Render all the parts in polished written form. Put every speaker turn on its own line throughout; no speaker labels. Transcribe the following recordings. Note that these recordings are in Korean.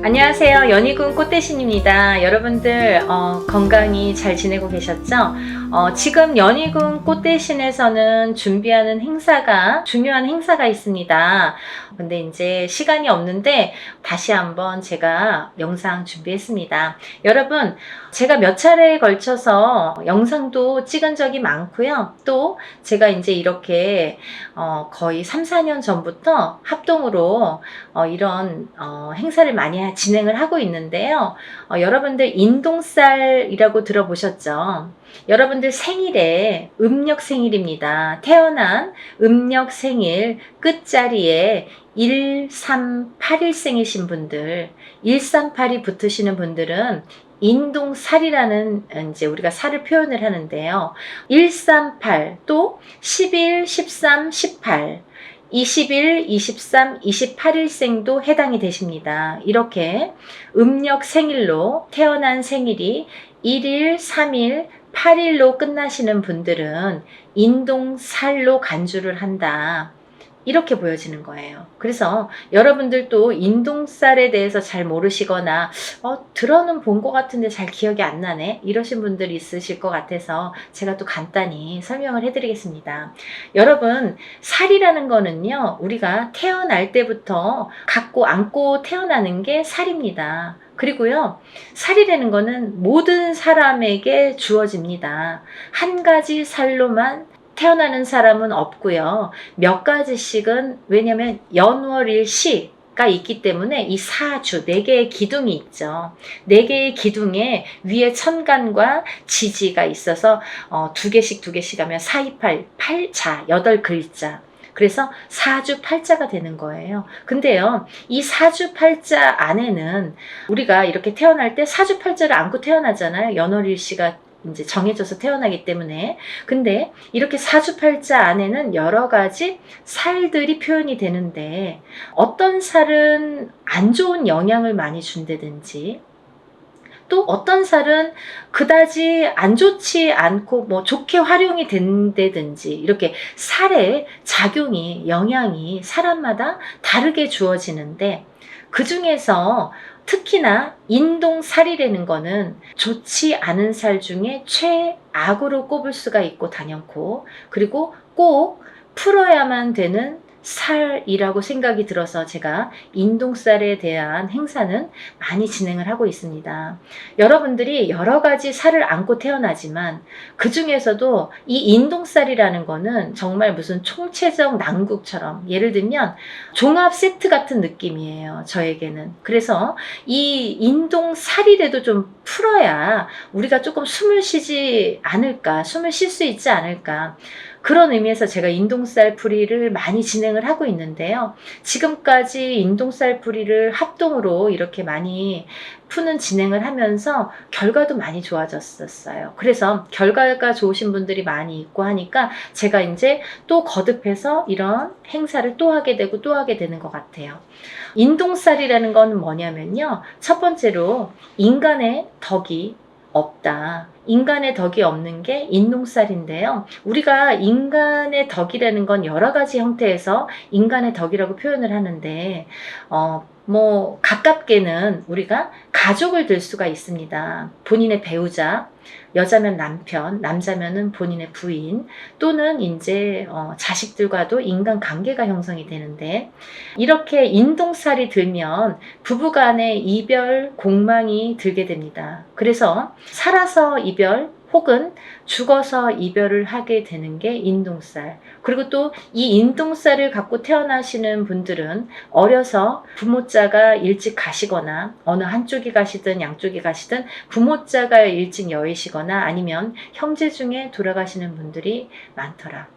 안녕하세요. 연희군 꽃대신입니다. 여러분들 건강히 잘 지내고 계셨죠? 지금 연희군 꽃대신에서는 준비하는 행사가 중요한 행사가 있습니다. 근데 이제 시간이 없는데 다시 한번 제가 영상 준비했습니다. 여러분, 제가 몇 차례에 걸쳐서 영상도 찍은 적이 많고요. 또 제가 이제 이렇게 거의 3, 4년 전부터 합동으로 이런 행사를 많이 진행을 하고 있는데요. 여러분들 인동살이라고 들어보셨죠? 여러분들 생일에 음력 생일입니다. 태어난 음력 생일 끝자리에 1381생이신 분들, 138이 붙으시는 분들은 인동살이라는 이제 우리가 살을 표현을 하는데요. 138, 또 11, 13, 18, 21, 23, 28일생도 해당이 되십니다. 이렇게 음력 생일로 태어난 생일이 1일, 3일, 8일로 끝나시는 분들은 인동살로 간주를 한다. 이렇게 보여지는 거예요. 그래서 여러분들도 인동살에 대해서 잘 모르시거나 들어는 본 것 같은데 잘 기억이 안 나네 이러신 분들이 있으실 것 같아서 제가 또 간단히 설명을 해드리겠습니다. 여러분, 살이라는 거는요, 우리가 태어날 때부터 갖고 안고 태어나는 게 살입니다. 그리고요, 살이라는 거는 모든 사람에게 주어집니다. 한 가지 살로만 태어나는 사람은 없고요. 몇 가지씩은, 왜냐면 연월일시가 있기 때문에 이 사주, 4개의 기둥이 있죠. 4개의 기둥에 위에 천간과 지지가 있어서 2개씩 하면 4, 2, 8, 8자, 8글자. 그래서 사주 팔자가 되는 거예요. 근데요, 이 사주 팔자 안에는 우리가 이렇게 태어날 때 사주 팔자를 안고 태어나잖아요. 연월일시가 이제 정해져서 태어나기 때문에. 근데 이렇게 사주팔자 안에는 여러 가지 살들이 표현이 되는데, 어떤 살은 안 좋은 영향을 많이 준다든지, 또 어떤 살은 그다지 안 좋지 않고 뭐 좋게 활용이 된다든지, 이렇게 살의 작용이, 영향이 사람마다 다르게 주어지는데, 그 중에서 특히나 인동살이라는 거는 좋지 않은 살 중에 최악으로 꼽을 수가 있고 당연코, 그리고 꼭 풀어야만 되는 살이라고 생각이 들어서 제가 인동살에 대한 행사는 많이 진행을 하고 있습니다. 여러분들이 여러 가지 살을 안고 태어나지만 그 중에서도 이 인동살이라는 거는 정말 무슨 총체적 난국처럼, 예를 들면 종합 세트 같은 느낌이에요, 저에게는. 그래서 이 인동살이라도 좀 풀어야 우리가 조금 숨을 쉬지 않을까, 숨을 쉴 수 있지 않을까, 그런 의미에서 제가 인동살 풀이를 많이 진행을 하고 있는데요. 지금까지 인동살 풀이를 합동으로 이렇게 많이 푸는 진행을 하면서 결과도 많이 좋아졌었어요. 그래서 결과가 좋으신 분들이 많이 있고 하니까 제가 이제 또 거듭해서 이런 행사를 또 하게 되고 또 하게 되는 것 같아요. 인동살이라는 건 뭐냐면요, 첫 번째로 인간의 덕이 없다. 인간의 덕이 없는 게 인동살인데요. 우리가 인간의 덕이라는 건 여러 가지 형태에서 인간의 덕이라고 표현을 하는데, 가깝게는 우리가 가족을 들 수가 있습니다. 본인의 배우자, 여자면 남편, 남자면은 본인의 부인, 또는 이제 자식들과도 인간 관계가 형성이 되는데, 이렇게 인동살이 들면 부부간의 이별 공망이 들게 됩니다. 그래서 살아서 이별 혹은 죽어서 이별을 하게 되는 게 인동살. 그리고 또 이 인동살을 갖고 태어나시는 분들은 어려서 부모자가 일찍 가시거나, 어느 한쪽이 가시든 양쪽이 가시든 부모자가 일찍 여의시거나 아니면 형제 중에 돌아가시는 분들이 많더라.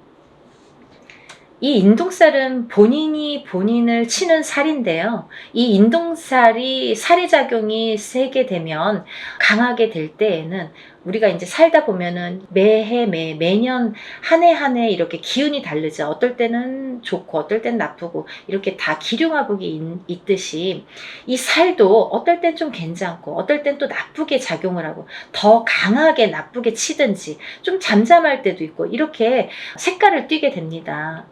이 인동살은 본인이 본인을 치는 살인데요. 이 인동살이 살의 작용이 세게 되면, 강하게 될 때에는 우리가 이제 살다 보면은 매해 매년 한 해 한 해 이렇게 기운이 다르죠. 어떨 때는 좋고 어떨 때는 나쁘고, 이렇게 다 기륭화복이 있듯이 이 살도 어떨 땐 좀 괜찮고 어떨 땐 또 나쁘게 작용을 하고, 더 강하게 나쁘게 치든지 좀 잠잠할 때도 있고, 이렇게 색깔을 띠게 됩니다.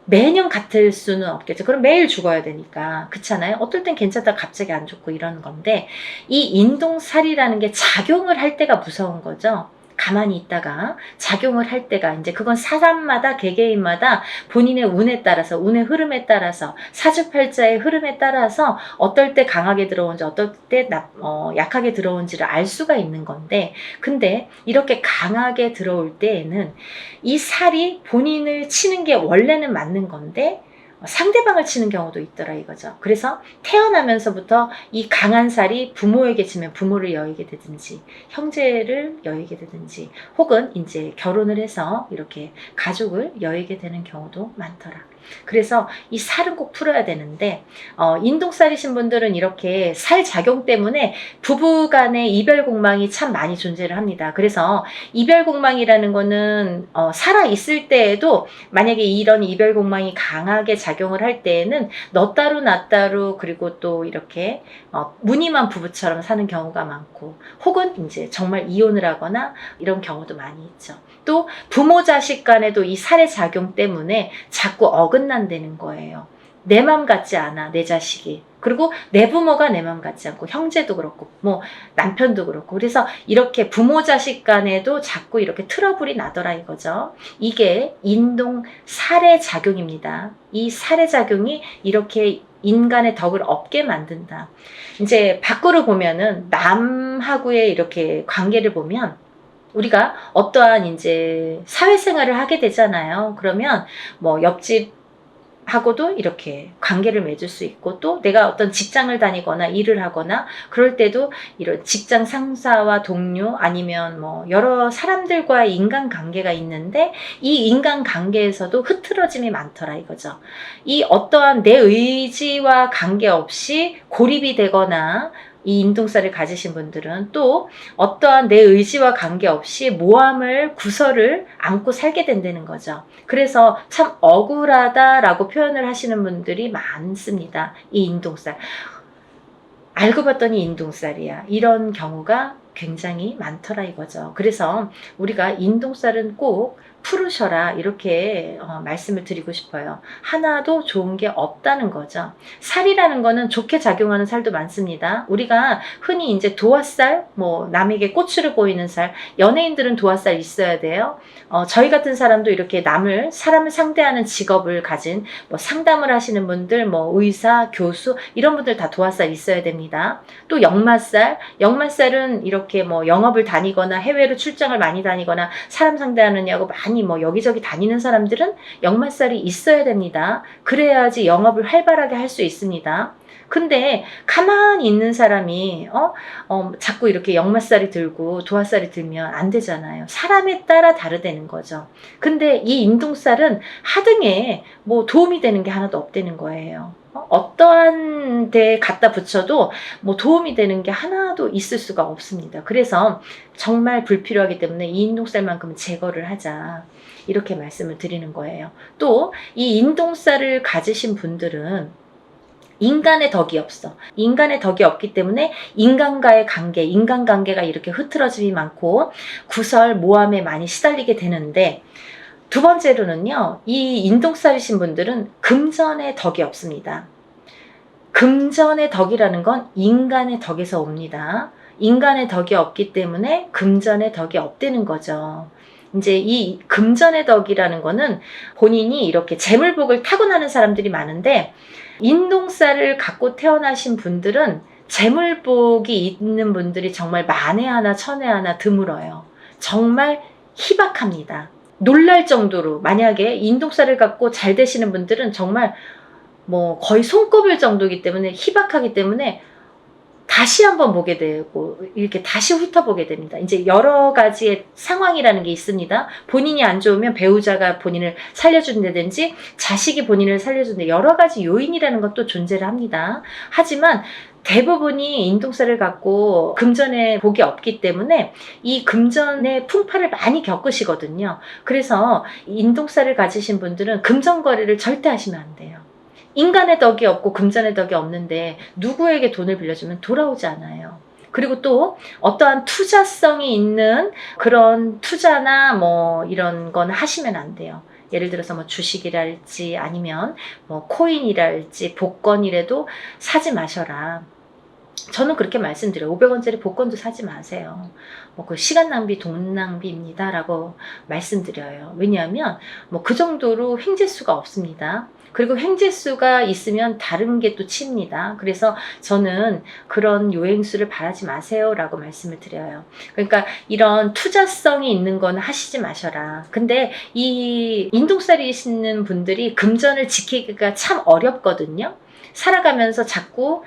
매년 같을 수는 없겠죠. 그럼 매일 죽어야 되니까. 그렇잖아요. 어떨 땐 괜찮다 갑자기 안 좋고 이러는 건데, 이 인동살이라는 게 작용을 할 때가 무서운 거죠. 가만히 있다가 작용을 할 때가, 이제 그건 사람마다 개개인마다 본인의 운에 따라서, 운의 흐름에 따라서, 사주팔자의 흐름에 따라서 어떨 때 강하게 들어온지 어떨 때 약하게 들어온지를 알 수가 있는 건데, 근데 이렇게 강하게 들어올 때에는 이 살이 본인을 치는 게 원래는 맞는 건데 상대방을 치는 경우도 있더라 이거죠. 그래서 태어나면서부터 이 강한 살이 부모에게 치면 부모를 여의게 되든지, 형제를 여의게 되든지, 혹은 이제 결혼을 해서 이렇게 가족을 여의게 되는 경우도 많더라. 그래서 이 살은 꼭 풀어야 되는데, 인동살이신 분들은 이렇게 살 작용 때문에 부부 간의 이별 공망이 참 많이 존재를 합니다. 그래서 이별 공망이라는 거는 살아 있을 때에도 만약에 이런 이별 공망이 강하게 작용을 할 때에는 너 따로 나 따로, 그리고 또 이렇게 무늬만 부부처럼 사는 경우가 많고, 혹은 이제 정말 이혼을 하거나 이런 경우도 많이 있죠. 또 부모 자식 간에도 이 살의 작용 때문에 자꾸 어긋난다는 거예요. 내 맘 같지 않아, 내 자식이. 그리고 내 부모가 내 맘 같지 않고, 형제도 그렇고 뭐 남편도 그렇고. 그래서 이렇게 부모 자식 간에도 자꾸 이렇게 트러블이 나더라 이거죠. 이게 인동 살의 작용입니다. 이 살의 작용이 이렇게 인간의 덕을 없게 만든다. 이제 밖으로 보면은 남하고의 이렇게 관계를 보면, 우리가 어떠한 이제 사회생활을 하게 되잖아요. 그러면 뭐 옆집하고도 이렇게 관계를 맺을 수 있고, 또 내가 어떤 직장을 다니거나 일을 하거나 그럴 때도 이런 직장 상사와 동료, 아니면 뭐 여러 사람들과의 인간관계가 있는데, 이 인간관계에서도 흐트러짐이 많더라 이거죠. 이 어떠한 내 의지와 관계없이 고립이 되거나, 이 인동살을 가지신 분들은 또 어떠한 내 의지와 관계없이 모함을, 구설을 안고 살게 된다는 거죠. 그래서 참 억울하다라고 표현을 하시는 분들이 많습니다. 이 인동살. 알고 봤더니 인동살이야. 이런 경우가 굉장히 많더라 이거죠. 그래서 우리가 인동살은 꼭 풀으셔라 이렇게 말씀을 드리고 싶어요. 하나도 좋은 게 없다는 거죠. 살이라는 거는 좋게 작용하는 살도 많습니다. 우리가 흔히 이제 도화살, 뭐 남에게 꼬추를 보이는 살, 연예인들은 도화살 있어야 돼요. 저희 같은 사람도 이렇게 사람을 상대하는 직업을 가진 뭐 상담을 하시는 분들, 뭐 의사, 교수 이런 분들 다 도화살 있어야 됩니다. 또 역마살은 이렇게 뭐 영업을 다니거나 해외로 출장을 많이 다니거나 사람 상대하느냐고 많이 뭐 여기저기 다니는 사람들은 역마살이 있어야 됩니다. 그래야지 영업을 활발하게 할 수 있습니다. 근데 가만히 있는 사람이 자꾸 이렇게 역마살이 들고 도화살이 들면 안 되잖아요. 사람에 따라 다르다는 거죠. 근데 이 인동살은 하등에 뭐 도움이 되는 게 하나도 없다는 거예요. 어떠한 데에 갖다 붙여도 뭐 도움이 되는 게 하나도 있을 수가 없습니다. 그래서 정말 불필요하기 때문에 이 인동살만큼은 제거를 하자 이렇게 말씀을 드리는 거예요. 또 이 인동살을 가지신 분들은 인간의 덕이 없어. 인간의 덕이 없기 때문에 인간과의 관계, 인간관계가 이렇게 흐트러짐이 많고 구설, 모함에 많이 시달리게 되는데, 두 번째로는요, 이 인동살이신 분들은 금전의 덕이 없습니다. 금전의 덕이라는 건 인간의 덕에서 옵니다. 인간의 덕이 없기 때문에 금전의 덕이 없다는 거죠. 이제 이 금전의 덕이라는 거는 본인이 이렇게 재물복을 타고나는 사람들이 많은데, 인동살을 갖고 태어나신 분들은 재물복이 있는 분들이 정말 만에 하나 천에 하나 드물어요. 정말 희박합니다. 놀랄 정도로, 만약에 인동살을 갖고 잘 되시는 분들은 정말 뭐 거의 손꼽을 정도이기 때문에, 희박하기 때문에 다시 한번 보게 되고 이렇게 다시 훑어보게 됩니다. 이제 여러 가지의 상황이라는 게 있습니다. 본인이 안 좋으면 배우자가 본인을 살려준다든지 자식이 본인을 살려준다, 여러 가지 요인이라는 것도 존재를 합니다. 하지만 대부분이 인동살을 갖고 금전의 복이 없기 때문에 이 금전의 풍파를 많이 겪으시거든요. 그래서 인동살을 가지신 분들은 금전 거래를 절대 하시면 안 돼요. 인간의 덕이 없고 금전의 덕이 없는데 누구에게 돈을 빌려주면 돌아오지 않아요. 그리고 또 어떠한 투자성이 있는 그런 투자나 뭐 이런 건 하시면 안 돼요. 예를 들어서 뭐 주식이랄지 아니면 뭐 코인이랄지 복권이라도 사지 마셔라. 저는 그렇게 말씀드려요. 500원짜리 복권도 사지 마세요. 뭐 그 시간 낭비, 돈 낭비입니다. 라고 말씀드려요. 왜냐하면 뭐 그 정도로 횡재수가 없습니다. 그리고 횡재수가 있으면 다른 게 또 칩니다. 그래서 저는 그런 요행수를 바라지 마세요. 라고 말씀을 드려요. 그러니까 이런 투자성이 있는 건 하시지 마셔라. 근데 이 인동살이시는 분들이 금전을 지키기가 참 어렵거든요. 살아가면서 자꾸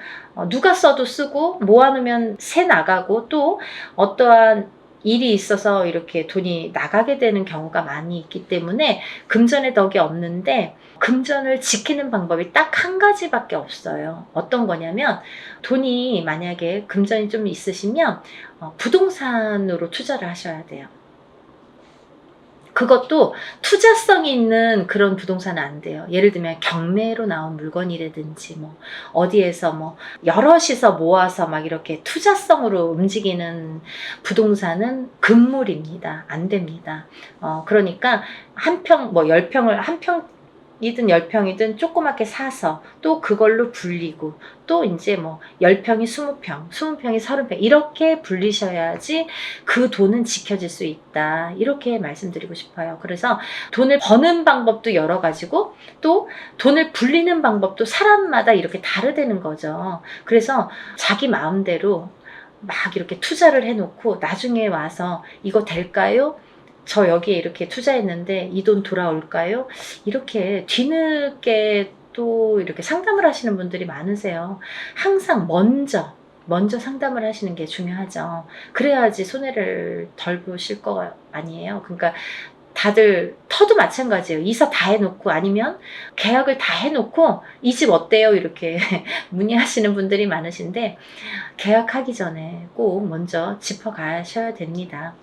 누가 써도 쓰고 모아놓으면 새 나가고 또 어떠한 일이 있어서 이렇게 돈이 나가게 되는 경우가 많이 있기 때문에 금전의 덕이 없는데 금전을 지키는 방법이 딱 한 가지밖에 없어요. 어떤 거냐면 돈이 만약에 금전이 좀 있으시면 부동산으로 투자를 하셔야 돼요. 그것도 투자성이 있는 그런 부동산은 안 돼요. 예를 들면 경매로 나온 물건이라든지 뭐 어디에서 뭐 여럿이서 모아서 막 이렇게 투자성으로 움직이는 부동산은 금물입니다. 안 됩니다. 그러니까 한 평, 뭐 10평을 한 평이든 10평이든 조그맣게 사서 또 그걸로 불리고 또 이제 뭐 10평이 20평, 20평이 30평 이렇게 불리셔야지 그 돈은 지켜질 수 있다. 이렇게 말씀드리고 싶어요. 그래서 돈을 버는 방법도 여러 가지고 또 돈을 불리는 방법도 사람마다 이렇게 다르다는 거죠. 그래서 자기 마음대로 막 이렇게 투자를 해놓고 나중에 와서 이거 될까요? 저 여기에 이렇게 투자했는데 이 돈 돌아올까요? 이렇게 뒤늦게 또 이렇게 상담을 하시는 분들이 많으세요. 항상 먼저 상담을 하시는 게 중요하죠. 그래야지 손해를 덜 보실 거 아니에요. 그러니까 다들 터도 마찬가지예요. 이사 다 해놓고 아니면 계약을 다 해놓고 이 집 어때요? 이렇게 문의하시는 분들이 많으신데 계약하기 전에 꼭 먼저 짚어가셔야 됩니다.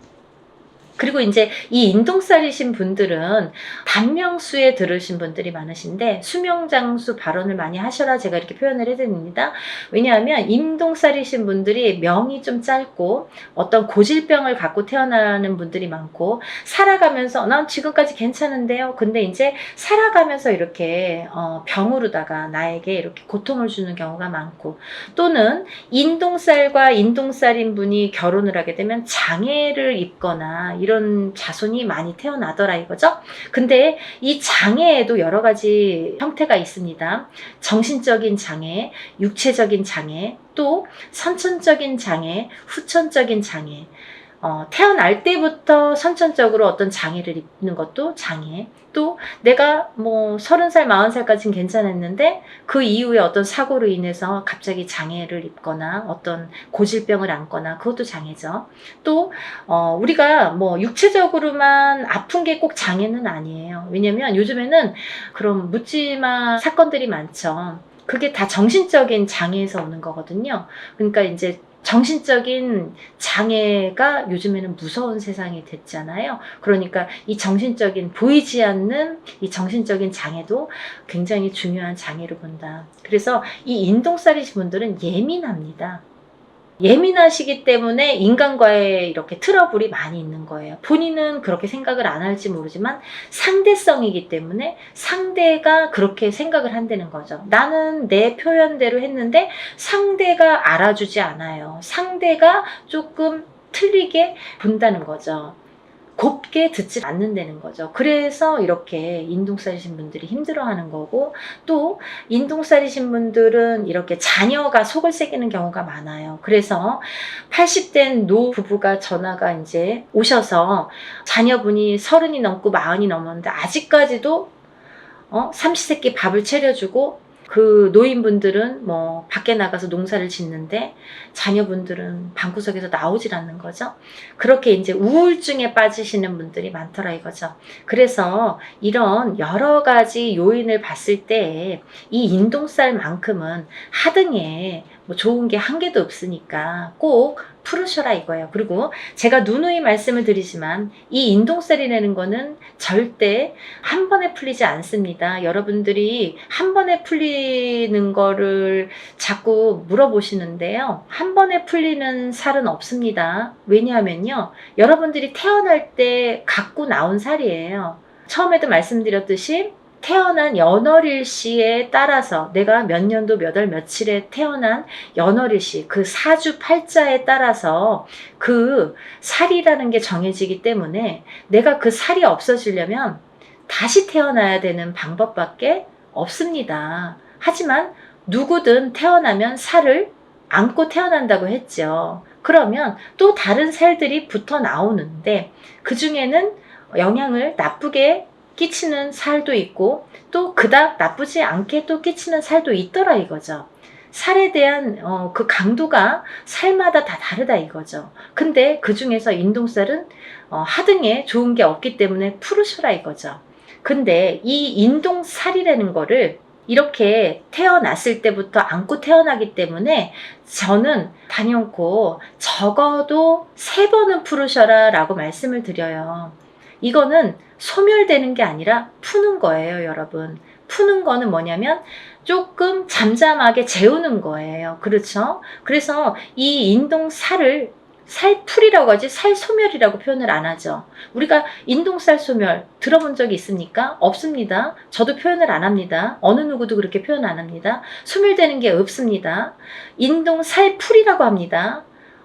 그리고 이제 이 인동살이신 분들은 단명수에 들으신 분들이 많으신데 수명장수 발언을 많이 하셔라 제가 이렇게 표현을 해드립니다. 왜냐하면 인동살이신 분들이 명이 좀 짧고 어떤 고질병을 갖고 태어나는 분들이 많고 살아가면서 난 지금까지 괜찮은데요. 근데 이제 살아가면서 이렇게 병으로다가 나에게 이렇게 고통을 주는 경우가 많고 또는 인동살과 인동살인 분이 결혼을 하게 되면 장애를 입거나 이런 자손이 많이 태어나더라 이거죠. 근데 이 장애에도 여러 가지 형태가 있습니다. 정신적인 장애, 육체적인 장애, 또 선천적인 장애, 후천적인 장애. 태어날 때부터 선천적으로 어떤 장애를 입는 것도 장애. 또 내가 뭐 30살, 40살까지는 괜찮았는데 그 이후에 어떤 사고로 인해서 갑자기 장애를 입거나 어떤 고질병을 안거나 그것도 장애죠. 또 우리가 뭐 육체적으로만 아픈 게 꼭 장애는 아니에요. 왜냐면 요즘에는 그런 묻지마 사건들이 많죠. 그게 다 정신적인 장애에서 오는 거거든요. 그러니까 이제 정신적인 장애가 요즘에는 무서운 세상이 됐잖아요. 그러니까 이 정신적인 보이지 않는 이 정신적인 장애도 굉장히 중요한 장애로 본다. 그래서 이 인동살이신 분들은 예민합니다. 예민하시기 때문에 인간과의 이렇게 트러블이 많이 있는 거예요. 본인은 그렇게 생각을 안 할지 모르지만 상대성이기 때문에 상대가 그렇게 생각을 한다는 거죠. 나는 내 표현대로 했는데 상대가 알아주지 않아요. 상대가 조금 틀리게 본다는 거죠. 곱게 듣지 않는다는 거죠. 그래서 이렇게 인동살이신 분들이 힘들어하는 거고 또 인동살이신 분들은 이렇게 자녀가 속을 새기는 경우가 많아요. 그래서 80된 노 부부가 전화가 이제 오셔서 자녀분이 30이 넘고 40이 넘었는데 아직까지도 삼시세끼 밥을 차려주고 그 노인분들은 뭐 밖에 나가서 농사를 짓는데 자녀분들은 방구석에서 나오질 않는 거죠. 그렇게 이제 우울증에 빠지시는 분들이 많더라 이거죠. 그래서 이런 여러 가지 요인을 봤을 때 이 인동살만큼은 하등에 뭐 좋은 게 한 개도 없으니까 꼭 풀으셔라 이거예요. 그리고 제가 누누이 말씀을 드리지만 이 인동살이라는 거는 절대 한 번에 풀리지 않습니다. 여러분들이 한 번에 풀리는 거를 자꾸 물어보시는데요. 한 번에 풀리는 살은 없습니다. 왜냐하면요. 여러분들이 태어날 때 갖고 나온 살이에요. 처음에도 말씀드렸듯이 태어난 연월일시에 따라서 내가 몇 년도 몇 월 며칠에 태어난 연월일시 그 사주 팔자에 따라서 그 살이라는 게 정해지기 때문에 내가 그 살이 없어지려면 다시 태어나야 되는 방법밖에 없습니다. 하지만 누구든 태어나면 살을 안고 태어난다고 했죠. 그러면 또 다른 살들이 붙어 나오는데 그 중에는 영향을 나쁘게 끼치는 살도 있고 또 그닥 나쁘지 않게 또 끼치는 살도 있더라 이거죠. 살에 대한 그 강도가 살마다 다 다르다 이거죠. 근데 그 중에서 인동살은 하등에 좋은 게 없기 때문에 푸르셔라 이거죠. 근데 이 인동살이라는 거를 이렇게 태어났을 때부터 안고 태어나기 때문에 저는 단연코 적어도 3번은 푸르셔라 라고 말씀을 드려요. 이거는 소멸되는 게 아니라 푸는 거예요, 여러분. 푸는 거는 뭐냐면 조금 잠잠하게 재우는 거예요. 그렇죠? 그래서 이 인동살을 살풀이라고 하지 살소멸이라고 표현을 안 하죠. 우리가 인동살 소멸 들어본 적이 있습니까? 없습니다. 저도 표현을 안 합니다. 어느 누구도 그렇게 표현 안 합니다. 소멸되는 게 없습니다. 인동살풀이라고 합니다.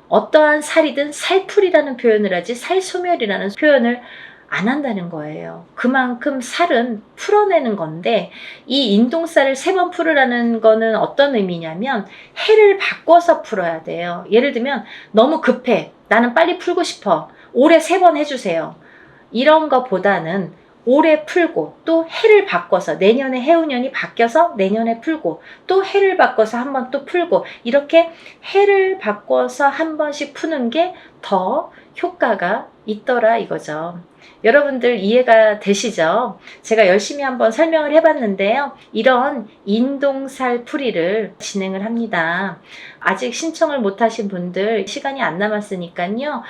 어떠한 살이든 살풀이라는 표현을 하지 살소멸이라는 표현을 안 한다는 거예요. 그만큼 살은 풀어내는 건데 이 인동살을 3번 풀으라는 거는 어떤 의미냐면 해를 바꿔서 풀어야 돼요. 예를 들면 너무 급해. 나는 빨리 풀고 싶어. 올해 3번 해주세요. 이런 것보다는 올해 풀고 또 해를 바꿔서 내년에 해운년이 바뀌어서 내년에 풀고 또 해를 바꿔서 한 번 또 풀고 이렇게 해를 바꿔서 한 번씩 푸는 게 더 효과가 있더라 이거죠. 여러분들 이해가 되시죠? 제가 열심히 한번 설명을 해봤는데요. 이런 인동살 풀이를 진행을 합니다. 아직 신청을 못하신 분들 시간이 안 남았으니까요.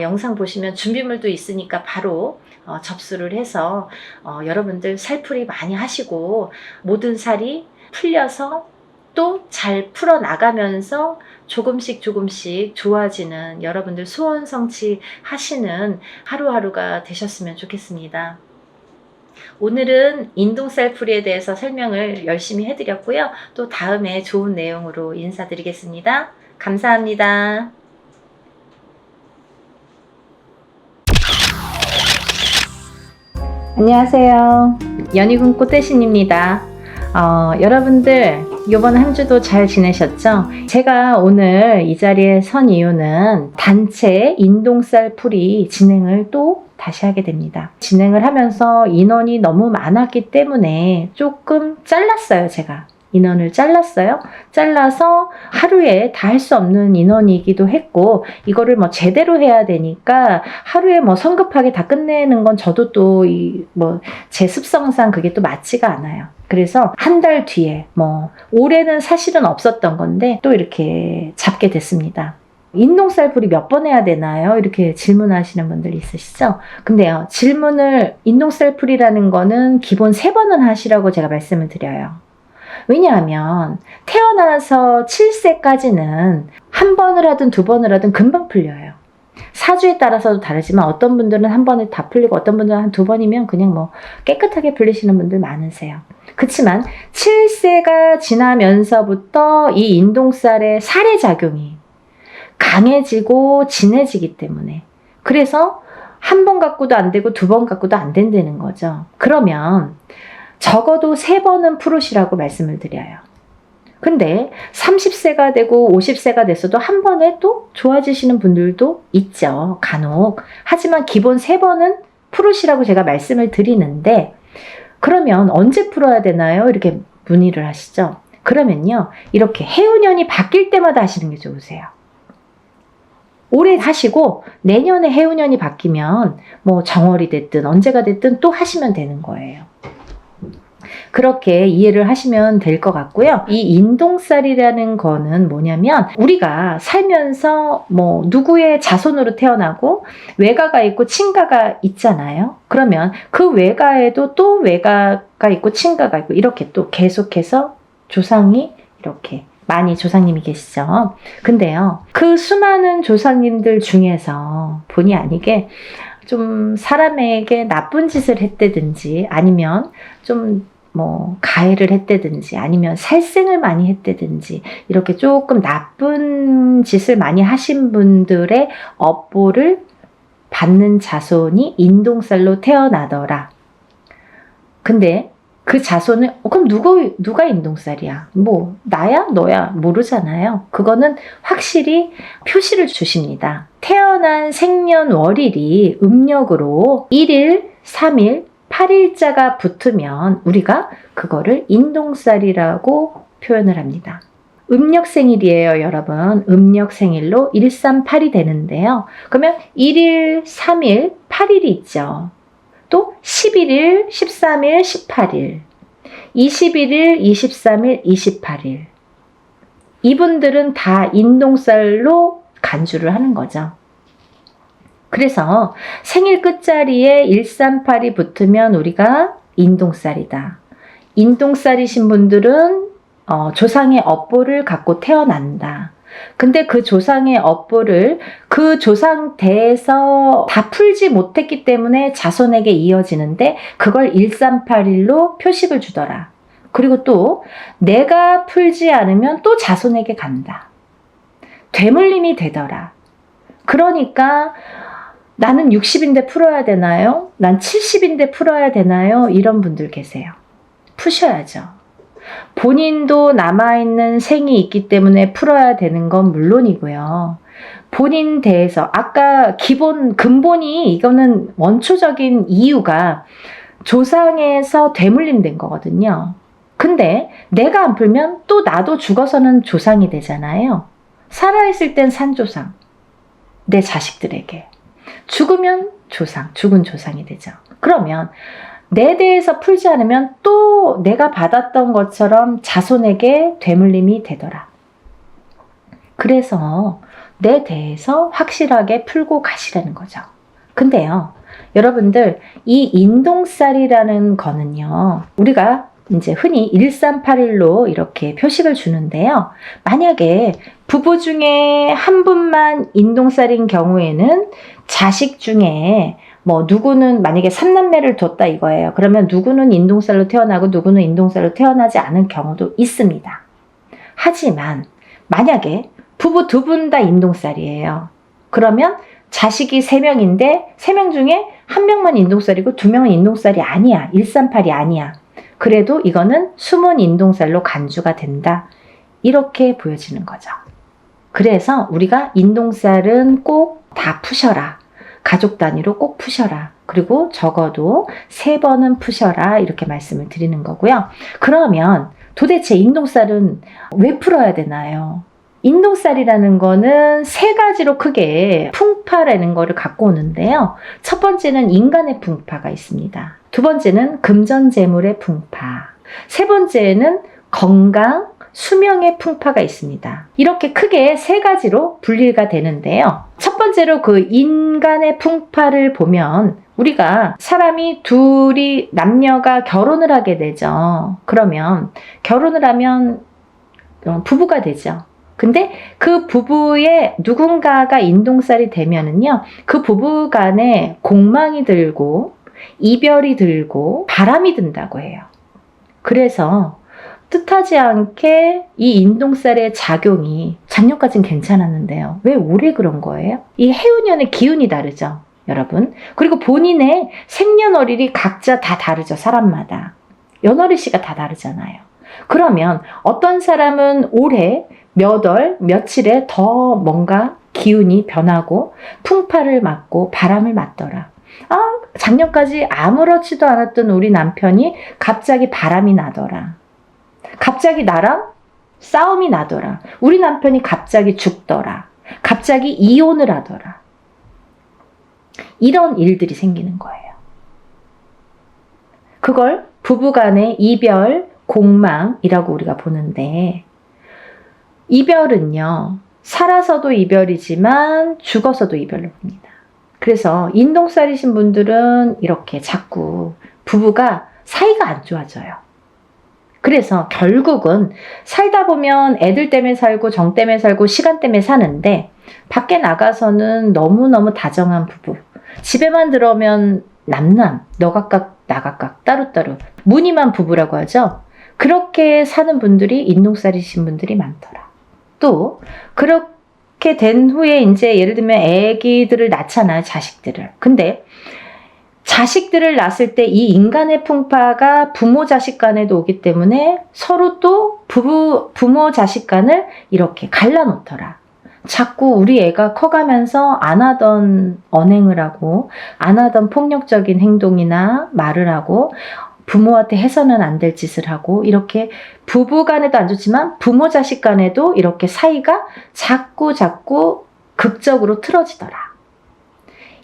영상 보시면 준비물도 있으니까 바로 접수를 해서 여러분들 살풀이 많이 하시고 모든 살이 풀려서 또 잘 풀어나가면서 조금씩 좋아지는 여러분들 소원 성취하시는 하루하루가 되셨으면 좋겠습니다. 오늘은 인동살 풀이에 대해서 설명을 열심히 해드렸고요. 또 다음에 좋은 내용으로 인사드리겠습니다. 감사합니다. 안녕하세요. 연희군 꽃대신입니다. 여러분들 이번 한 주도 잘 지내셨죠? 제가 오늘 이 자리에 선 이유는 단체 인동살 풀이 진행을 또 다시 하게 됩니다. 진행을 하면서 인원이 너무 많았기 때문에 조금 잘랐어요, 제가. 인원을 잘랐어요. 잘라서 하루에 다 할 수 없는 인원이기도 했고 이거를 뭐 제대로 해야 되니까 하루에 뭐 성급하게 다 끝내는 건 저도 또 제 습성상 그게 또 맞지가 않아요. 그래서 한 달 뒤에 올해는 사실은 없었던 건데 또 이렇게 잡게 됐습니다. 인동살 풀이 몇 번 해야 되나요? 이렇게 질문하시는 분들 있으시죠? 근데요, 질문을 인동살 풀이라는 거는 기본 3번은 하시라고 제가 말씀을 드려요. 왜냐하면 태어나서 7세까지는 한 번을 하든 2번을 하든 금방 풀려요. 사주에 따라서도 다르지만 어떤 분들은 한 번에 다 풀리고 어떤 분들은 한 2번이면 그냥 깨끗하게 풀리시는 분들 많으세요. 그렇지만 7세가 지나면서부터 이 인동살의 살의 작용이 강해지고 진해지기 때문에 그래서 한 번 갖고도 안 되고 2번 갖고도 안 된다는 거죠. 그러면 적어도 3번은 풀으시라고 말씀을 드려요. 근데 30세가 되고 50세가 됐어도 한 번에 또 좋아지시는 분들도 있죠. 간혹. 하지만 기본 3번은 풀으시라고 제가 말씀을 드리는데 그러면 언제 풀어야 되나요? 이렇게 문의를 하시죠. 그러면요. 이렇게 해운년이 바뀔 때마다 하시는 게 좋으세요. 올해 하시고 내년에 해운년이 바뀌면 정월이 됐든 언제가 됐든 또 하시면 되는 거예요. 그렇게 이해를 하시면 될 것 같고요. 이 인동살이라는 거는 뭐냐면 우리가 살면서 누구의 자손으로 태어나고 외가가 있고 친가가 있잖아요. 그러면 그 외가에도 또 외가가 있고 친가가 있고 이렇게 또 계속해서 조상이 이렇게 많이 조상님이 계시죠. 근데요, 그 수많은 조상님들 중에서 본의 아니게 좀 사람에게 나쁜 짓을 했다든지 아니면 좀 뭐 가해를 했다든지 아니면 살생을 많이 했다든지 이렇게 조금 나쁜 짓을 많이 하신 분들의 업보를 받는 자손이 인동살로 태어나더라. 근데 그 자손은 그럼 누가 인동살이야? 뭐 나야 너야 모르잖아요. 그거는 확실히 표시를 주십니다. 태어난 생년월일이 음력으로 1일, 3일, 8일자가 붙으면 우리가 그거를 인동살이라고 표현을 합니다. 음력생일이에요, 여러분. 음력생일로 138이 되는데요. 그러면 1일, 3일, 8일이 있죠. 또 11일, 13일, 18일, 21일, 23일, 28일. 이분들은 다 인동살로 간주를 하는 거죠. 그래서 생일 끝자리에 138이 붙으면 우리가 인동살이다. 인동살이신 분들은 조상의 업보를 갖고 태어난다. 근데 그 조상의 업보를 그 조상 대에서 다 풀지 못했기 때문에 자손에게 이어지는데 그걸 1381로 표식을 주더라. 그리고 또 내가 풀지 않으면 또 자손에게 간다. 되물림이 되더라. 그러니까 나는 60인데 풀어야 되나요? 난 70인데 풀어야 되나요? 이런 분들 계세요. 푸셔야죠. 본인도 남아있는 생이 있기 때문에 풀어야 되는 건 물론이고요. 본인 대해서 아까 근본이 이거는 원초적인 이유가 조상에서 되물림된 거거든요. 근데 내가 안 풀면 또 나도 죽어서는 조상이 되잖아요. 살아있을 땐 산조상, 내 자식들에게. 죽으면 죽은 조상이 되죠. 그러면 내 대해서 풀지 않으면 또 내가 받았던 것처럼 자손에게 되물림이 되더라. 그래서 내 대해서 확실하게 풀고 가시라는 거죠. 근데요, 여러분들, 이 인동살이라는 거는요, 우리가 이제 흔히 1381로 이렇게 표식을 주는데요. 만약에 부부 중에 한 분만 인동살인 경우에는 자식 중에 뭐 누구는 만약에 3남매를 뒀다 이거예요. 그러면 누구는 인동살로 태어나고 누구는 인동살로 태어나지 않은 경우도 있습니다. 하지만 만약에 부부 2분 다 인동살이에요. 그러면 자식이 3명인데 3명 중에 1명만 인동살이고 2명은 인동살이 아니야. 138이 아니야. 그래도 이거는 숨은 인동살로 간주가 된다. 이렇게 보여지는 거죠. 그래서 우리가 인동살은 꼭 다 푸셔라. 가족 단위로 꼭 푸셔라. 그리고 적어도 3번은 푸셔라. 이렇게 말씀을 드리는 거고요. 그러면 도대체 인동살은 왜 풀어야 되나요? 인동살이라는 거는 3가지로 크게 풍파라는 거를 갖고 오는데요. 첫 번째는 인간의 풍파가 있습니다. 두 번째는 금전재물의 풍파. 세 번째는 건강, 수명의 풍파가 있습니다. 이렇게 크게 3가지로 분리가 되는데요. 첫 번째로 그 인간의 풍파를 보면 우리가 사람이 둘이 남녀가 결혼을 하게 되죠. 그러면 결혼을 하면 부부가 되죠. 근데 그 부부의 누군가가 인동살이 되면은요, 그 부부 간에 공망이 들고 이별이 들고 바람이 든다고 해요. 그래서 뜻하지 않게 이 인동살의 작용이 작년까지는 괜찮았는데요. 왜 올해 그런 거예요? 이 해운년의 기운이 다르죠, 여러분. 그리고 본인의 생년월일이 각자 다 다르죠, 사람마다. 연월일씨가 다 다르잖아요. 그러면 어떤 사람은 올해 몇 월, 며칠에 더 뭔가 기운이 변하고 풍파를 맞고 바람을 맞더라. 작년까지 아무렇지도 않았던 우리 남편이 갑자기 바람이 나더라. 갑자기 나랑 싸움이 나더라. 우리 남편이 갑자기 죽더라. 갑자기 이혼을 하더라. 이런 일들이 생기는 거예요. 그걸 부부간의 이별, 공망이라고 우리가 보는데, 이별은요, 살아서도 이별이지만 죽어서도 이별로 봅니다. 그래서 인동살이신 분들은 이렇게 자꾸 부부가 사이가 안 좋아져요. 그래서 결국은 살다 보면 애들 때문에 살고 정 때문에 살고 시간 때문에 사는데 밖에 나가서는 너무너무 다정한 부부, 집에만 들어오면 남남, 너각각, 나각각, 따로따로. 무늬만 부부라고 하죠. 그렇게 사는 분들이 인동살이신 분들이 많더라. 또 그렇게 된 후에 이제 예를 들면 애기들을 낳잖아요. 자식들을. 근데 자식들을 낳았을 때 이 인간의 풍파가 부모 자식 간에도 오기 때문에 서로 또 부모 자식 간을 이렇게 갈라놓더라. 자꾸 우리 애가 커가면서 안 하던 언행을 하고 안 하던 폭력적인 행동이나 말을 하고 부모한테 해서는 안 될 짓을 하고 이렇게 부부 간에도 안 좋지만 부모 자식 간에도 이렇게 사이가 자꾸 극적으로 틀어지더라.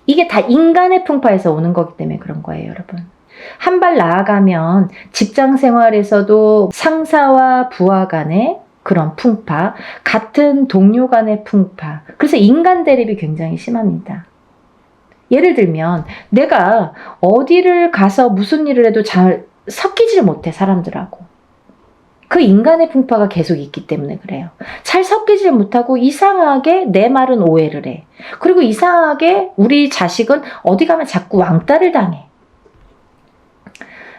이게 다 인간의 풍파에서 오는 거기 때문에 그런 거예요, 여러분. 한 발 나아가면 직장 생활에서도 상사와 부하 간의 그런 풍파, 같은 동료 간의 풍파. 그래서 인간 대립이 굉장히 심합니다. 예를 들면 내가 어디를 가서 무슨 일을 해도 잘 섞이질 못해, 사람들하고. 그 인간의 풍파가 계속 있기 때문에 그래요. 잘 섞이질 못하고 이상하게 내 말은 오해를 해. 그리고 이상하게 우리 자식은 어디 가면 자꾸 왕따를 당해.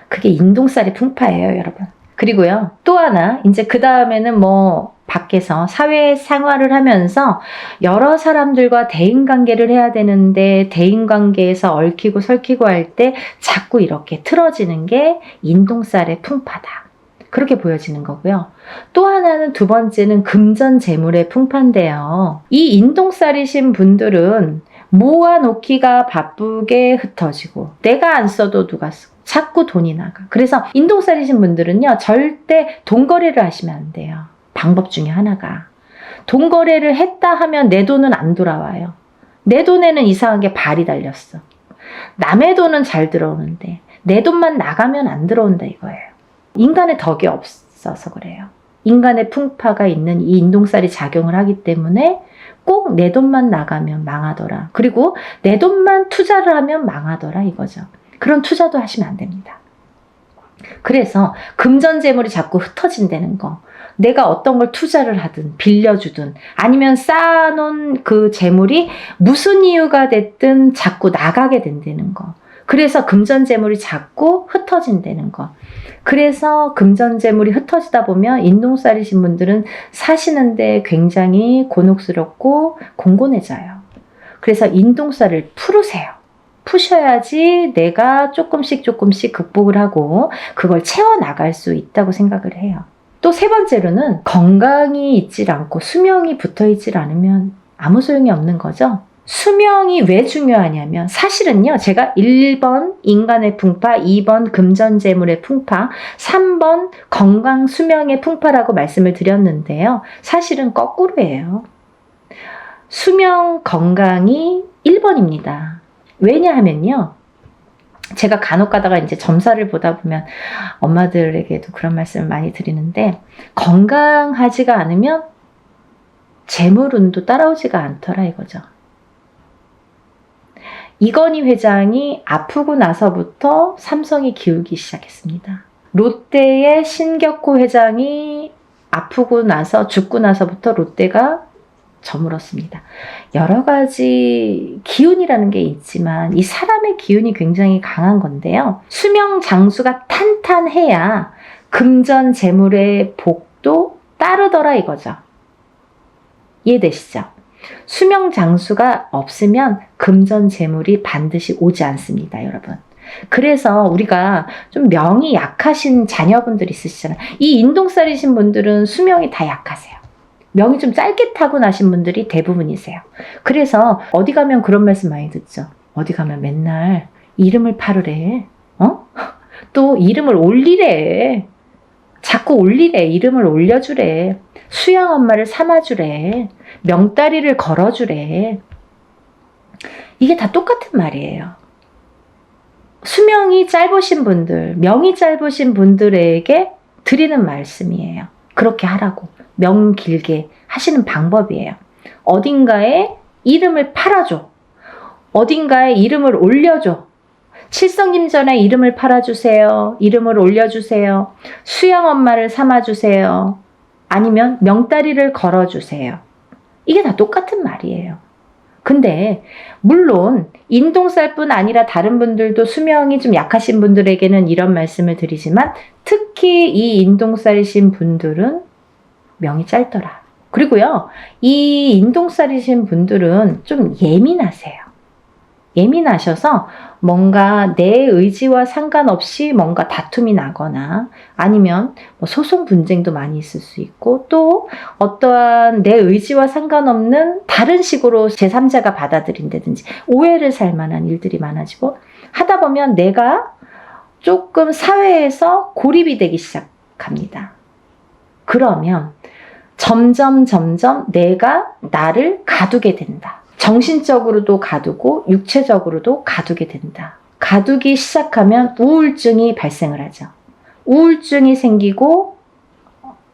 그게 인동살이 풍파예요, 여러분. 그리고요, 또 하나, 이제 그 다음에는 밖에서 사회생활을 하면서 여러 사람들과 대인관계를 해야 되는데 대인관계에서 얽히고 설키고 할 때 자꾸 이렇게 틀어지는 게 인동살의 풍파다. 그렇게 보여지는 거고요. 또 하나는 두 번째는 금전재물의 풍파인데요. 이 인동살이신 분들은 모아놓기가 바쁘게 흩어지고 내가 안 써도 누가 쓰고 자꾸 돈이 나가. 그래서 인동살이신 분들은요, 절대 돈거래를 하시면 안 돼요. 방법 중에 하나가. 돈거래를 했다 하면 내 돈은 안 돌아와요. 내 돈에는 이상하게 발이 달렸어. 남의 돈은 잘 들어오는데 내 돈만 나가면 안 들어온다 이거예요. 인간의 덕이 없어서 그래요. 인간의 풍파가 있는 이 인동살이 작용을 하기 때문에 꼭 내 돈만 나가면 망하더라. 그리고 내 돈만 투자를 하면 망하더라 이거죠. 그런 투자도 하시면 안 됩니다. 그래서 금전재물이 자꾸 흩어진다는 거. 내가 어떤 걸 투자를 하든 빌려주든 아니면 쌓아놓은 그 재물이 무슨 이유가 됐든 자꾸 나가게 된다는 거. 그래서 금전재물이 자꾸 흩어진다는 거. 그래서 금전재물이 흩어지다 보면 인동살이신 분들은 사시는데 굉장히 곤혹스럽고 공곤해져요. 그래서 인동살을 풀으세요. 푸셔야지 내가 조금씩 극복을 하고 그걸 채워나갈 수 있다고 생각을 해요. 또 세 번째로는 건강이 있질 않고 수명이 붙어 있질 않으면 아무 소용이 없는 거죠. 수명이 왜 중요하냐면 사실은요, 제가 1번 인간의 풍파, 2번 금전재물의 풍파, 3번 건강 수명의 풍파라고 말씀을 드렸는데요. 사실은 거꾸로예요. 수명 건강이 1번입니다. 왜냐하면요, 제가 간혹 가다가 이제 점사를 보다 보면 엄마들에게도 그런 말씀을 많이 드리는데 건강하지가 않으면 재물운도 따라오지가 않더라 이거죠. 이건희 회장이 아프고 나서부터 삼성이 기울기 시작했습니다. 롯데의 신격호 회장이 아프고 나서 죽고 나서부터 롯데가 저물었습니다. 여러 가지 기운이라는 게 있지만 이 사람의 기운이 굉장히 강한 건데요. 수명 장수가 탄탄해야 금전 재물의 복도 따르더라 이거죠. 이해되시죠? 수명 장수가 없으면 금전 재물이 반드시 오지 않습니다, 여러분. 그래서 우리가 좀 명이 약하신 자녀분들 있으시잖아요. 이 인동살이신 분들은 수명이 다 약하세요. 명이 좀 짧게 타고나신 분들이 대부분이세요. 그래서 어디 가면 그런 말씀 많이 듣죠. 어디 가면 맨날 이름을 팔으래. 또 이름을 올리래. 자꾸 올리래. 이름을 올려주래. 수양 엄마를 삼아주래. 명다리를 걸어주래. 이게 다 똑같은 말이에요. 수명이 짧으신 분들, 명이 짧으신 분들에게 드리는 말씀이에요. 그렇게 하라고. 명 길게 하시는 방법이에요. 어딘가에 이름을 팔아줘. 어딘가에 이름을 올려줘. 칠성김전에 이름을 팔아주세요. 이름을 올려주세요. 수양 엄마를 삼아주세요. 아니면 명다리를 걸어주세요. 이게 다 똑같은 말이에요. 근데 물론 인동살뿐 아니라 다른 분들도 수명이 좀 약하신 분들에게는 이런 말씀을 드리지만 특히 이 인동살이신 분들은 명이 짧더라. 그리고요, 이 인동살이신 분들은 좀 예민하세요. 예민하셔서 뭔가 내 의지와 상관없이 뭔가 다툼이 나거나 아니면 뭐 소송 분쟁도 많이 있을 수 있고 또 어떠한 내 의지와 상관없는 다른 식으로 제3자가 받아들인다든지 오해를 살 만한 일들이 많아지고 하다 보면 내가 조금 사회에서 고립이 되기 시작합니다. 그러면 점점 내가 나를 가두게 된다. 정신적으로도 가두고 육체적으로도 가두게 된다. 가두기 시작하면 우울증이 발생을 하죠. 우울증이 생기고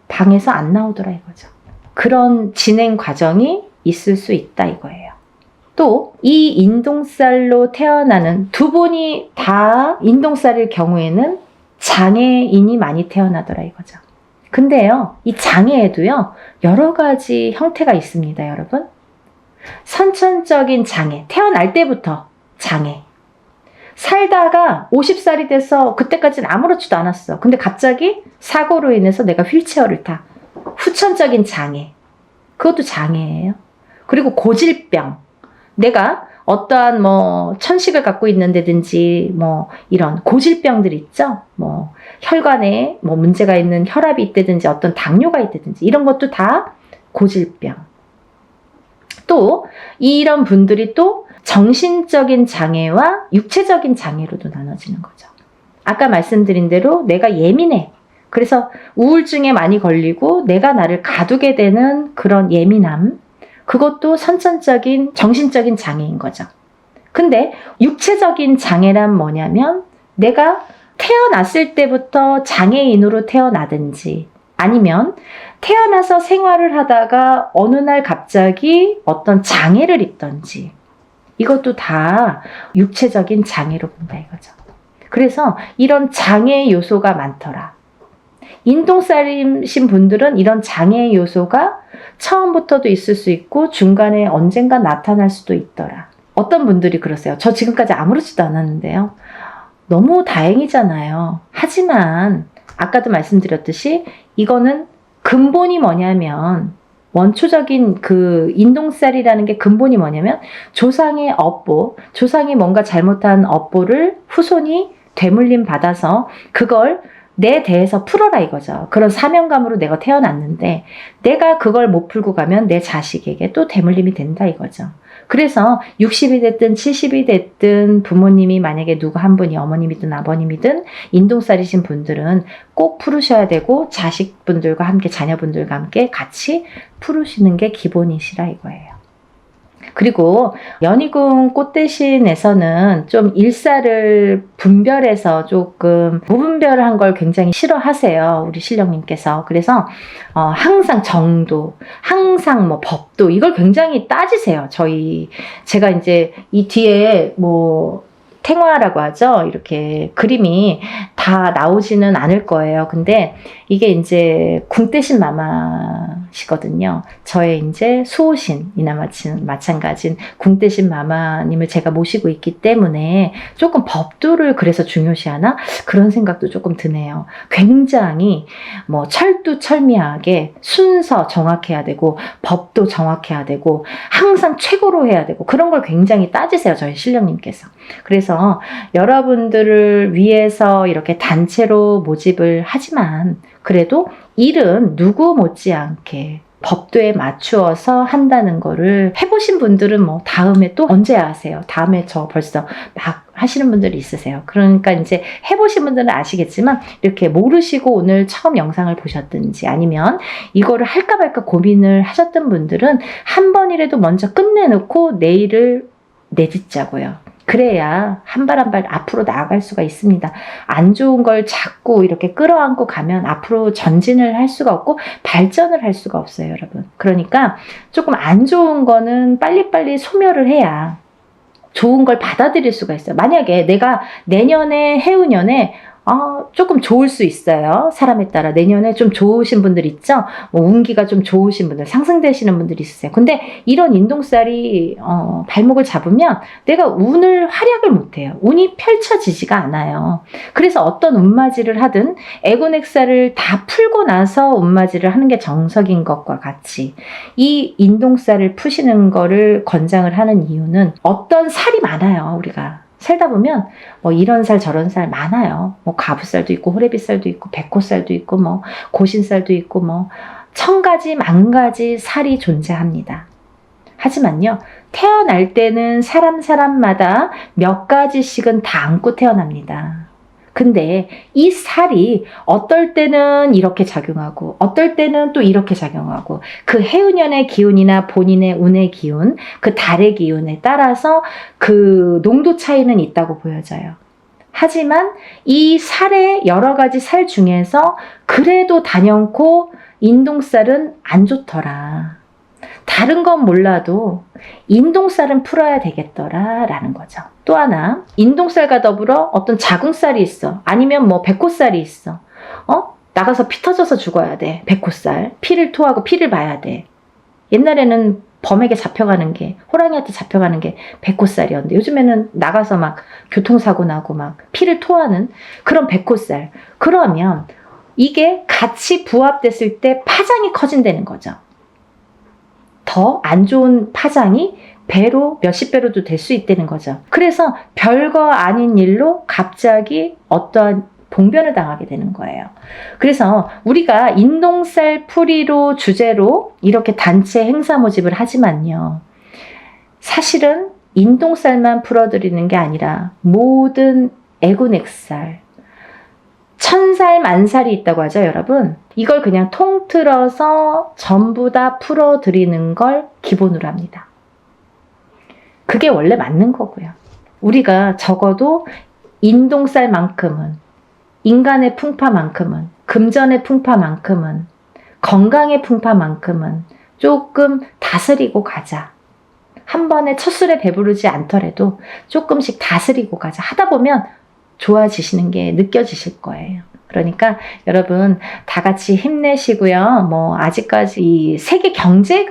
방에서 안 나오더라 이거죠. 그런 진행 과정이 있을 수 있다 이거예요. 또 이 인동살로 태어나는 두 분이 다 인동살일 경우에는 장애인이 많이 태어나더라 이거죠. 근데요, 이 장애에도요, 여러 가지 형태가 있습니다, 여러분. 선천적인 장애, 태어날 때부터 장애. 살다가 50살이 돼서 그때까지는 아무렇지도 않았어. 근데 갑자기 사고로 인해서 내가 휠체어를 타. 후천적인 장애. 그것도 장애예요. 그리고 고질병. 내가 어떠한 뭐 천식을 갖고 있는다든지 뭐 이런 고질병들 있죠. 뭐 혈관에 뭐 문제가 있는 혈압이 있다든지 어떤 당뇨가 있다든지 이런 것도 다 고질병. 또 이런 분들이 또 정신적인 장애와 육체적인 장애로도 나눠지는 거죠. 아까 말씀드린 대로 내가 예민해. 그래서 우울증에 많이 걸리고 내가 나를 가두게 되는 그런 예민함. 그것도 선천적인 정신적인 장애인 거죠. 근데 육체적인 장애란 뭐냐면 내가 태어났을 때부터 장애인으로 태어나든지 아니면 태어나서 생활을 하다가 어느 날 갑자기 어떤 장애를 입던지 이것도 다 육체적인 장애로 본다 이거죠. 그래서 이런 장애 요소가 많더라. 인동살이신 분들은 이런 장애 요소가 처음부터도 있을 수 있고 중간에 언젠가 나타날 수도 있더라. 어떤 분들이 그러세요. 저 지금까지 아무렇지도 않았는데요. 너무 다행이잖아요. 하지만 아까도 말씀드렸듯이 이거는 근본이 뭐냐면 원초적인 그 인동살이라는 게 근본이 뭐냐면 조상의 업보, 조상이 뭔가 잘못한 업보를 후손이 되물림 받아서 그걸 내 대에서 풀어라 이거죠. 그런 사명감으로 내가 태어났는데 내가 그걸 못 풀고 가면 내 자식에게 또 대물림이 된다 이거죠. 그래서 60이 됐든 70이 됐든 부모님이 만약에 누구 한 분이 어머님이든 아버님이든 인동살이신 분들은 꼭 풀으셔야 되고 자식분들과 함께 자녀분들과 함께 같이 풀으시는 게 기본이시라 이거예요. 그리고 연희궁 꽃대신에서는 좀 일사를 분별해서 조금 무분별한 걸 굉장히 싫어하세요. 우리 신령님께서. 그래서 항상 정도, 항상 뭐 법도 이걸 굉장히 따지세요. 제가 이제 이 뒤에 뭐 탱화라고 하죠. 이렇게 그림이 다 나오지는 않을 거예요. 근데 이게 이제 궁대신 마마시거든요. 저의 이제 수호신이나 마찬가지인 궁대신 마마님을 제가 모시고 있기 때문에 조금 법도를 그래서 중요시하나? 그런 생각도 조금 드네요. 굉장히 뭐 철두철미하게 순서 정확해야 되고 법도 정확해야 되고 항상 최고로 해야 되고 그런 걸 굉장히 따지세요. 저희 신령님께서. 그래서 여러분들을 위해서 이렇게 단체로 모집을 하지만 그래도 일은 누구 못지않게 법도에 맞추어서 한다는 거를 해보신 분들은 뭐 다음에 또 언제 하세요? 다음에 저 벌써 막 하시는 분들이 있으세요. 그러니까 이제 해보신 분들은 아시겠지만 이렇게 모르시고 오늘 처음 영상을 보셨든지 아니면 이거를 할까 말까 고민을 하셨던 분들은 한 번이라도 먼저 끝내놓고 내일을 내딛자고요. 그래야 한 발 한 발 앞으로 나아갈 수가 있습니다. 안 좋은 걸 자꾸 이렇게 끌어안고 가면 앞으로 전진을 할 수가 없고 발전을 할 수가 없어요, 여러분. 그러니까 조금 안 좋은 거는 빨리빨리 소멸을 해야 좋은 걸 받아들일 수가 있어요. 만약에 내가 내년에 해운년에 조금 좋을 수 있어요. 사람에 따라. 내년에 좀 좋으신 분들 있죠? 뭐 운기가 좀 좋으신 분들, 상승되시는 분들이 있으세요. 근데 이런 인동살이 발목을 잡으면 내가 운을 활약을 못해요. 운이 펼쳐지지가 않아요. 그래서 어떤 운맞이를 하든 에고넥살을 다 풀고 나서 운맞이를 하는 게 정석인 것과 같이 이 인동살을 푸시는 거를 권장을 하는 이유는 어떤 살이 많아요. 우리가 살다 보면 뭐 이런 살 저런 살 많아요. 뭐 가부살도 있고 호래비살도 있고 백호살도 있고 뭐 고신살도 있고 뭐 천 가지 만 가지 살이 존재합니다. 하지만요, 태어날 때는 사람마다 몇 가지씩은 다 안고 태어납니다. 근데 이 살이 어떨 때는 이렇게 작용하고 어떨 때는 또 이렇게 작용하고 그 해운년의 기운이나 본인의 운의 기운, 그 달의 기운에 따라서 그 농도 차이는 있다고 보여져요. 하지만 이 살의 여러 가지 살 중에서 그래도 단연코 인동살은 안 좋더라. 다른 건 몰라도 인동살은 풀어야 되겠더라 라는 거죠. 또 하나, 인동살과 더불어 어떤 자궁살이 있어. 아니면 뭐 백호살이 있어. 나가서 피 터져서 죽어야 돼. 백호살. 피를 토하고 피를 봐야 돼. 옛날에는 범에게 잡혀가는 게, 호랑이한테 잡혀가는 게 백호살이었는데 요즘에는 나가서 막 교통사고 나고 막 피를 토하는 그런 백호살. 그러면 이게 같이 부합됐을 때 파장이 커진다는 거죠. 더 안 좋은 파장이 배로 몇십 배로도 될 수 있다는 거죠. 그래서 별거 아닌 일로 갑자기 어떠한 봉변을 당하게 되는 거예요. 그래서 우리가 인동살 풀이로 주제로 이렇게 단체 행사 모집을 하지만요. 사실은 인동살만 풀어드리는 게 아니라 모든 에고넥살, 천살 만살이 있다고 하죠, 여러분. 이걸 그냥 통틀어서 전부 다 풀어드리는 걸 기본으로 합니다. 그게 원래 맞는 거고요. 우리가 적어도 인동살만큼은, 인간의 풍파만큼은, 금전의 풍파만큼은, 건강의 풍파만큼은 조금 다스리고 가자. 한 번에 첫 술에 배부르지 않더라도 조금씩 다스리고 가자. 하다 보면 좋아지시는 게 느껴지실 거예요. 그러니까 여러분 다 같이 힘내시고요. 뭐 아직까지 이 세계 경제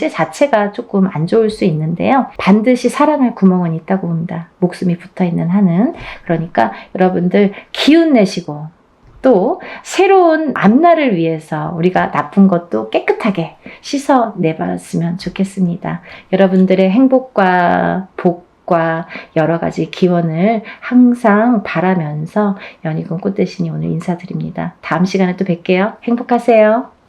자체가 조금 안 좋을 수 있는데요. 반드시 살아날 구멍은 있다고 봅니다. 목숨이 붙어있는 한은. 그러니까 여러분들 기운 내시고 또 새로운 앞날을 위해서 우리가 나쁜 것도 깨끗하게 씻어내봤으면 좋겠습니다. 여러분들의 행복과 복과 여러 가지 기원을 항상 바라면서 연희군 꽃대신이 오늘 인사드립니다. 다음 시간에 또 뵐게요. 행복하세요.